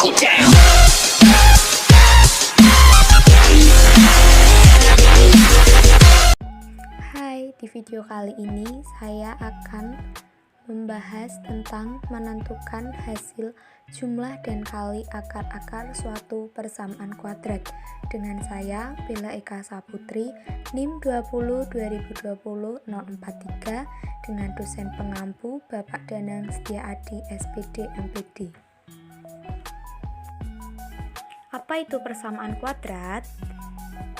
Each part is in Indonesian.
buckle down. Hai, di video kali ini saya akan membahas tentang menentukan hasil jumlah dan kali akar-akar suatu persamaan kuadrat dengan saya Bella Eka Saputri, NIM 20 2020 043 dengan dosen pengampu Bapak Danang Setiaadi SPD MPD. Apa itu persamaan kuadrat?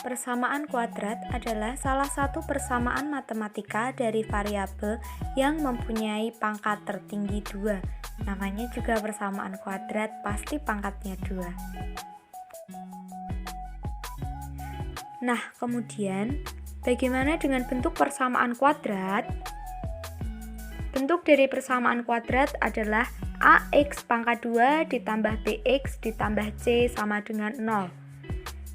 Persamaan kuadrat adalah salah satu persamaan matematika dari variabel yang mempunyai pangkat tertinggi 2. Namanya juga persamaan kuadrat, pasti pangkatnya 2. Nah, kemudian bagaimana dengan bentuk persamaan kuadrat? Bentuk dari persamaan kuadrat adalah AX pangkat 2 ditambah BX ditambah C sama dengan 0.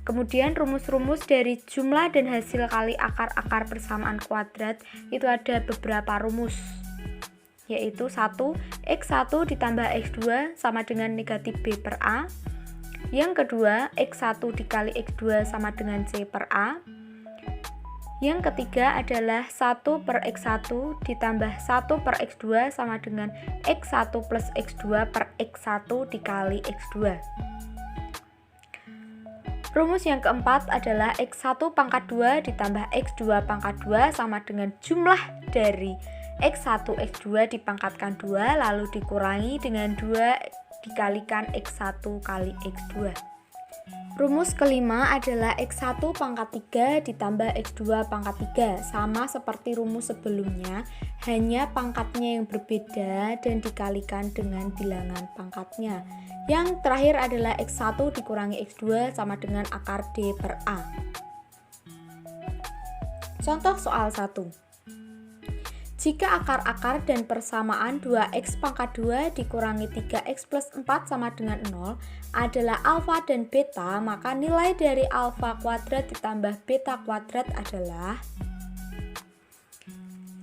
Kemudian rumus-rumus dari jumlah dan hasil kali akar-akar persamaan kuadrat itu ada beberapa rumus, yaitu 1, X1 ditambah X2 sama dengan negatif B per A. Yang kedua, X1 dikali X2 sama dengan C per A. Yang ketiga adalah 1 per X1 ditambah 1 per X2 sama dengan X1 plus X2 per X1 dikali X2. Rumus yang keempat adalah X1 pangkat 2 ditambah X2 pangkat 2 sama dengan jumlah dari X1, X2 dipangkatkan 2 lalu dikurangi dengan 2 dikalikan X1 kali X2. Rumus kelima adalah X1 pangkat 3 ditambah X2 pangkat 3, sama seperti rumus sebelumnya, hanya pangkatnya yang berbeda dan dikalikan dengan bilangan pangkatnya. Yang terakhir adalah X1 dikurangi X2 sama dengan akar D per A. Contoh soal 1. Jika akar-akar dan persamaan 2x pangkat 2 dikurangi 3x plus 4 sama dengan 0 adalah alfa dan beta, maka nilai dari alfa kuadrat ditambah beta kuadrat adalah...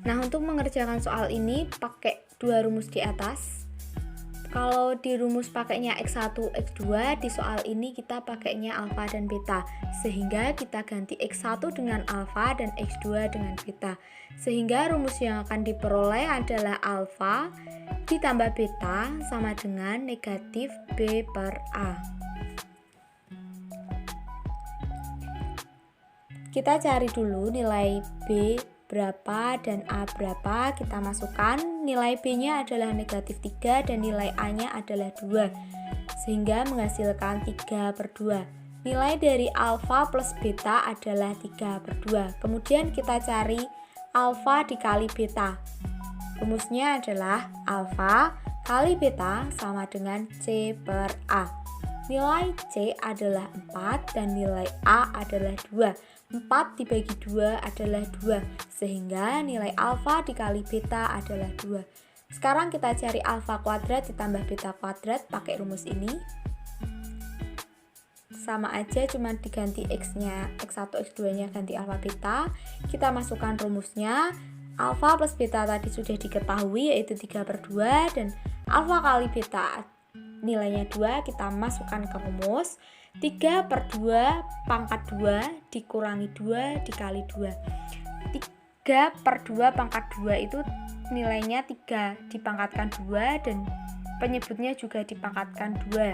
Nah, untuk mengerjakan soal ini pakai dua rumus di atas. Kalau di rumus pakainya X1, X2, di soal ini kita pakainya alfa dan beta, sehingga kita ganti X1 dengan alfa dan X2 dengan beta, sehingga rumus yang akan diperoleh adalah alfa ditambah beta sama dengan negatif B per A. Kita cari dulu nilai B berapa dan A berapa, kita masukkan. Nilai B-nya adalah negatif 3 dan nilai A-nya adalah 2, sehingga menghasilkan 3 per 2. Nilai dari alfa plus beta adalah 3 per 2. Kemudian kita cari alfa dikali beta. Rumusnya adalah alfa kali beta sama dengan C per A. Nilai C adalah 4 dan nilai A adalah 2. 4 dibagi 2 adalah 2, sehingga nilai alfa dikali beta adalah 2. Sekarang kita cari alfa kuadrat ditambah beta kuadrat pakai rumus ini. Sama aja, cuma diganti X-nya, X1, X2-nya ganti alfa beta. Kita masukkan rumusnya. Alfa plus beta tadi sudah diketahui, yaitu 3 per 2, dan alfa kali beta nilainya 2, kita masukkan ke rumus. 3 per 2 pangkat 2 dikurangi 2 dikali 2. 3 per 2 pangkat 2 itu nilainya 3 dipangkatkan 2 dan penyebutnya juga dipangkatkan 2,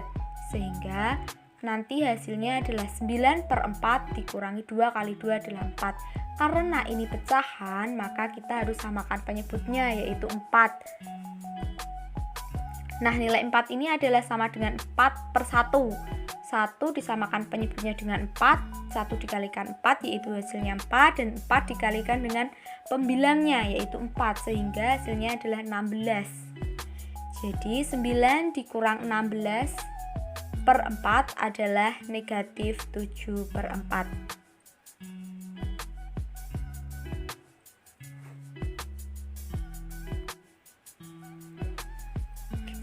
sehingga nanti hasilnya adalah 9 per 4 dikurangi 2 kali 2 adalah 4. Karena ini pecahan, maka kita harus samakan penyebutnya, yaitu 4. Nah, nilai 4 ini adalah sama dengan 4 per 1. 1 disamakan penyebutnya dengan 4, 1 dikalikan 4 yaitu hasilnya 4, dan 4 dikalikan dengan pembilangnya yaitu 4, sehingga hasilnya adalah 16. Jadi 9 dikurang 16 per 4 adalah negatif 7 per 4.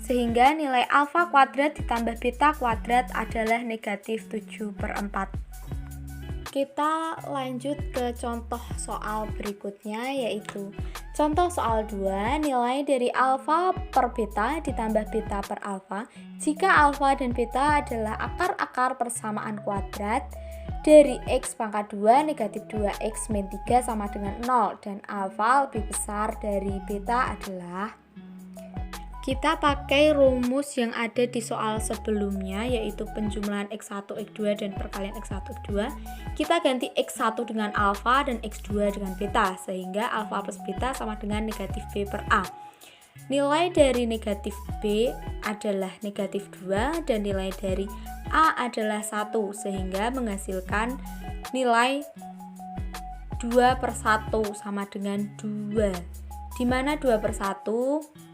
Sehingga nilai alfa kuadrat ditambah beta kuadrat adalah negatif 7 per 4. Kita lanjut ke contoh soal berikutnya, yaitu Contoh soal 2, nilai dari alfa per beta ditambah beta per alfa jika alfa dan beta adalah akar-akar persamaan kuadrat dari x pangkat 2 negatif 2x min 3 sama dengan 0 dan alfa lebih besar dari beta adalah. Kita pakai rumus yang ada di soal sebelumnya, yaitu penjumlahan x1, x2 dan perkalian x1, x2. Kita ganti x1 dengan alfa dan x2 dengan beta, sehingga alfa plus beta sama dengan negatif b per a. Nilai dari negatif b adalah negatif 2 dan nilai dari a adalah 1, sehingga menghasilkan nilai 2 per 1 sama dengan 2, di mana 2 per 1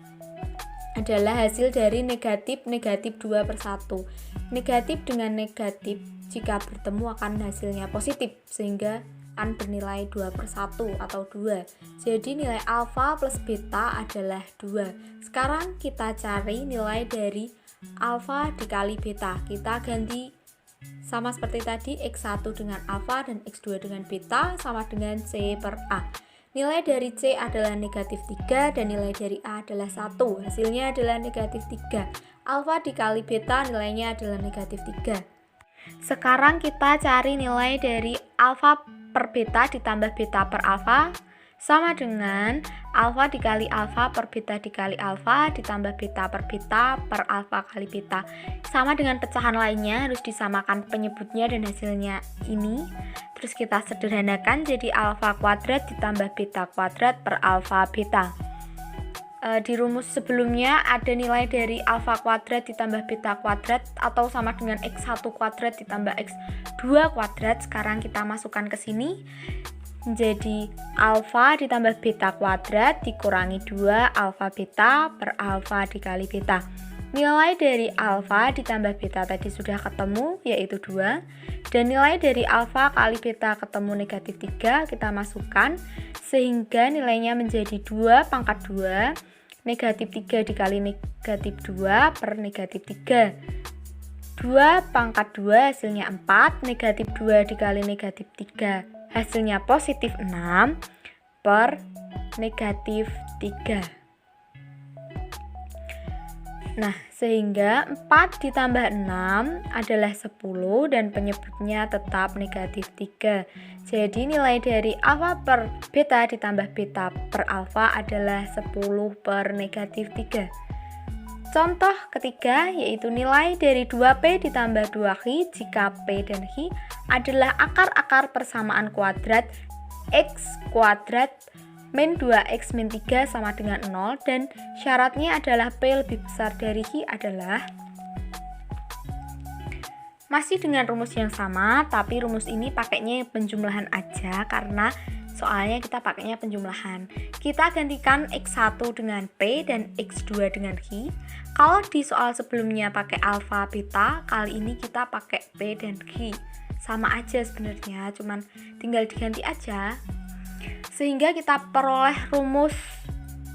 adalah hasil dari negatif 2 per 1. Negatif dengan negatif jika bertemu akan hasilnya positif, sehingga akan bernilai 2 per 1 atau 2. Jadi nilai alfa plus beta adalah 2. Sekarang kita cari nilai dari alfa dikali beta. Kita ganti sama seperti tadi, x1 dengan alfa dan x2 dengan beta sama dengan c per a. Nilai dari C adalah negatif 3 dan nilai dari A adalah 1. Hasilnya adalah negatif 3. Alfa dikali beta nilainya adalah negatif 3. Sekarang kita cari nilai dari alfa per beta ditambah beta per alfa sama dengan alfa dikali alfa per beta dikali alfa ditambah beta per alfa kali beta. Sama dengan pecahan lainnya, harus disamakan penyebutnya dan hasilnya ini. Terus kita sederhanakan jadi alfa kuadrat ditambah beta kuadrat per alfa beta. Di rumus sebelumnya ada nilai dari alfa kuadrat ditambah beta kuadrat atau sama dengan x1 kuadrat ditambah x2 kuadrat. Sekarang kita masukkan ke sini. Jadi alfa ditambah beta kuadrat dikurangi 2 alfa beta per alfa dikali beta. Nilai dari alfa ditambah beta tadi sudah ketemu, yaitu 2. Dan nilai dari alfa kali beta ketemu negatif 3, kita masukkan sehingga nilainya menjadi 2 pangkat 2 negatif 3 dikali negatif 2 per negatif 3. 2 pangkat 2 hasilnya 4, negatif 2 dikali negatif 3 hasilnya positif 6 per negatif 3. Nah, sehingga 4 ditambah 6 adalah 10 dan penyebutnya tetap negatif 3. Jadi nilai dari alfa per beta ditambah beta per alfa adalah 10 per negatif 3. Contoh ketiga yaitu nilai dari 2P ditambah 2Hi jika P dan Hi adalah akar-akar persamaan kuadrat x kuadrat min 2x min 3 sama dengan 0 dan syaratnya adalah P lebih besar dari Hi adalah. Masih dengan rumus yang sama, tapi rumus ini pakainya penjumlahan aja karena soalnya kita pakainya penjumlahan. Kita gantikan x1 dengan P dan x2 dengan Hi. Kalau di soal sebelumnya pakai alfa beta, kali ini kita pakai P dan Hi. Sama aja sebenarnya, cuman tinggal diganti aja. Sehingga kita peroleh rumus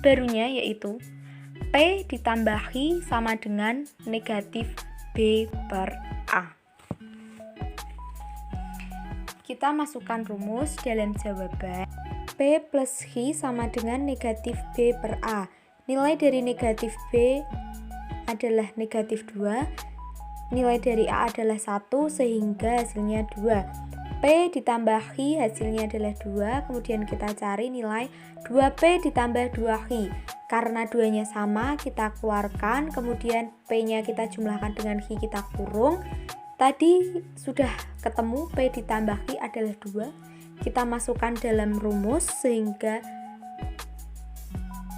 barunya yaitu P ditambah Hi sama dengan negatif B per A. Kita masukkan rumus dalam jawaban. P plus Hi sama dengan negatif B per A. Nilai dari negatif B adalah negatif 2. Nilai dari A adalah 1 sehingga hasilnya 2. P ditambah Hi hasilnya adalah 2. Kemudian kita cari nilai 2P ditambah 2Hi. Karena 2-nya sama kita keluarkan. Kemudian P-nya kita jumlahkan dengan Hi kita kurung. Tadi sudah ketemu P ditambah Hi adalah 2. Kita masukkan dalam rumus sehingga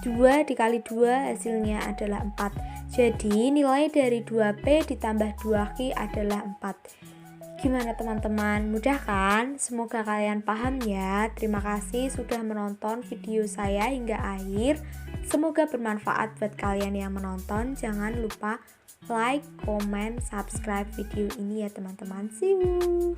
2 dikali 2 hasilnya adalah 4. Jadi nilai dari 2P ditambah 2Hi adalah 4. Gimana teman-teman? Mudah kan? Semoga kalian paham ya. Terima kasih sudah menonton video saya hingga akhir. Semoga bermanfaat buat kalian yang menonton. Jangan lupa like, comment, subscribe video ini ya teman-teman. See you.